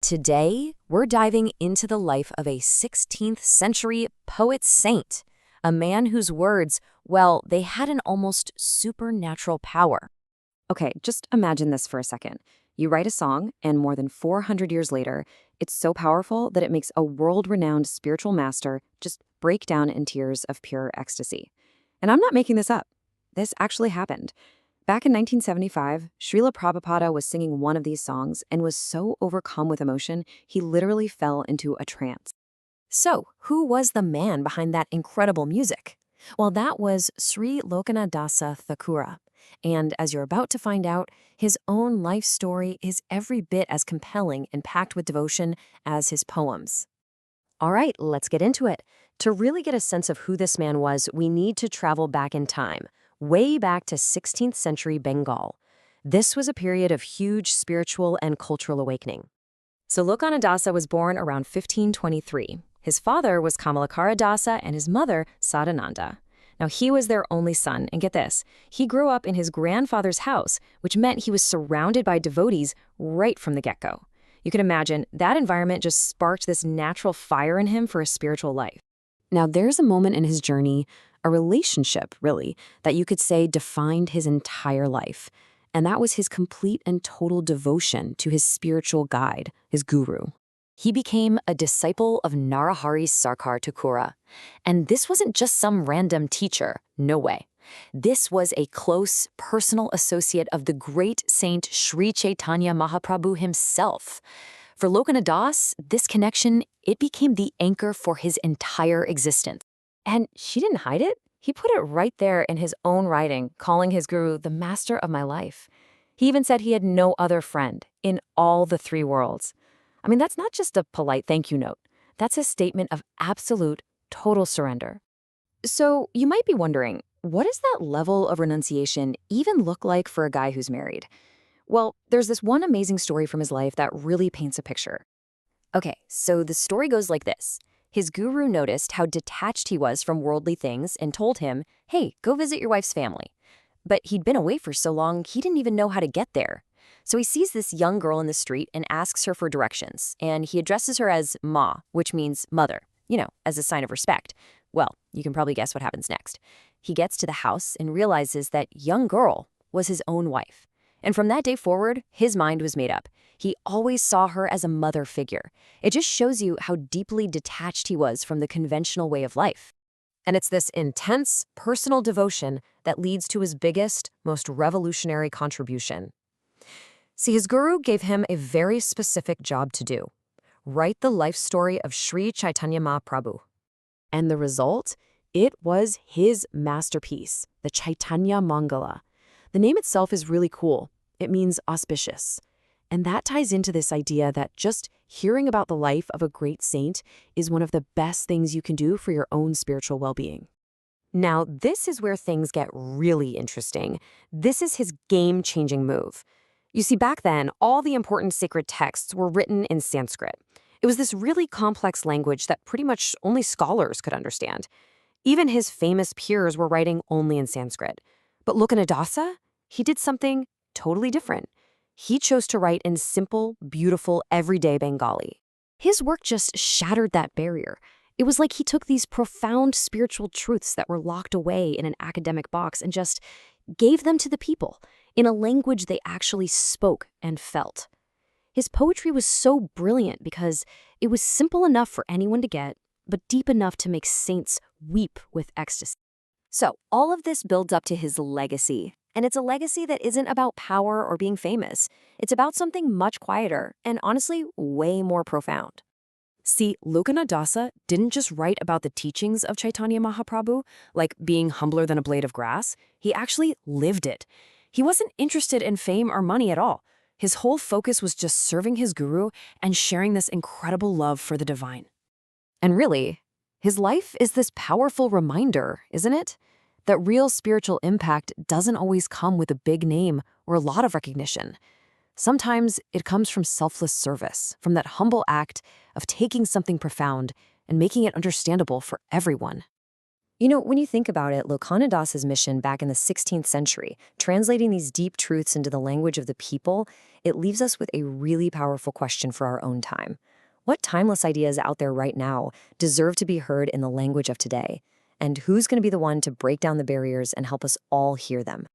Today, we're diving into the life of a 16th century poet saint, a man whose words, well, they had an almost supernatural power. Okay, just imagine this for a second. You write a song, and more than 400 years later, it's so powerful that it makes a world-renowned spiritual master just break down in tears of pure ecstasy. And I'm not making this up. This actually happened. Back in 1975, Srila Prabhupada was singing one of these songs and was so overcome with emotion, he literally fell into a trance. So, who was the man behind that incredible music? Well, that was Śrī Locana Dāsa Ṭhākura. And as you're about to find out, his own life story is every bit as compelling and packed with devotion as his poems. All right, let's get into it. To really get a sense of who this man was, we need to travel back in time, way back to 16th century Bengal. This was a period of huge spiritual and cultural awakening. So Locana Dāsa was born around 1523. His father was Kāṅcana-palli Dāsa and his mother Sadananda. Now, he was their only son, and get this, he grew up in his grandfather's house, which meant he was surrounded by devotees right from the get-go. You can imagine, that environment just sparked this natural fire in him for a spiritual life. Now, there's a moment in his journey, a relationship, really, that you could say defined his entire life. And that was his complete and total devotion to his spiritual guide, his guru. He became a disciple of Narahari Sarkar Ṭhākura. And this wasn't just some random teacher, no way. This was a close, personal associate of the great saint Śrī Caitanya Mahāprabhu himself. For Locana Dāsa, this connection, it became the anchor for his entire existence. And she didn't hide it. He put it right there in his own writing, calling his guru the master of my life. He even said he had no other friend in all the three worlds. I mean, that's not just a polite thank you note. That's a statement of absolute, total surrender. So you might be wondering, what does that level of renunciation even look like for a guy who's married? Well, there's this one amazing story from his life that really paints a picture. Okay, so the story goes like this. His guru noticed how detached he was from worldly things and told him, hey, go visit your wife's family. But he'd been away for so long, he didn't even know how to get there. So he sees this young girl in the street and asks her for directions, and he addresses her as Ma, which means mother, as a sign of respect. Well, you can probably guess what happens next. He gets to the house and realizes that young girl was his own wife. And from that day forward, his mind was made up. He always saw her as a mother figure. It just shows you how deeply detached he was from the conventional way of life. And it's this intense, personal devotion that leads to his biggest, most revolutionary contribution. See, his guru gave him a very specific job to do. Write the life story of Śrī Caitanya Mahāprabhu. And the result? It was his masterpiece, the Chaitanya Maṅgala. The name itself is really cool. It means auspicious. And that ties into this idea that just hearing about the life of a great saint is one of the best things you can do for your own spiritual well-being. Now, this is where things get really interesting. This is his game-changing move. You see, back then, all the important sacred texts were written in Sanskrit. It was this really complex language that pretty much only scholars could understand. Even his famous peers were writing only in Sanskrit. But Locana Dāsa, he did something totally different. He chose to write in simple, beautiful, everyday Bengali. His work just shattered that barrier. It was like he took these profound spiritual truths that were locked away in an academic box and just gave them to the people in a language they actually spoke and felt. His poetry was so brilliant because it was simple enough for anyone to get, but deep enough to make saints weep with ecstasy. So all of this builds up to his legacy. And it's a legacy that isn't about power or being famous. It's about something much quieter and honestly way more profound. See, Locana Dāsa didn't just write about the teachings of Chaitanya Mahaprabhu, like being humbler than a blade of grass. He actually lived it. He wasn't interested in fame or money at all. His whole focus was just serving his guru and sharing this incredible love for the divine. And really, his life is this powerful reminder, isn't it? That real spiritual impact doesn't always come with a big name or a lot of recognition. Sometimes it comes from selfless service, from that humble act of taking something profound and making it understandable for everyone. When you think about it, Locana Dasa's mission back in the 16th century, translating these deep truths into the language of the people, it leaves us with a really powerful question for our own time. What timeless ideas out there right now deserve to be heard in the language of today? And who's going to be the one to break down the barriers and help us all hear them?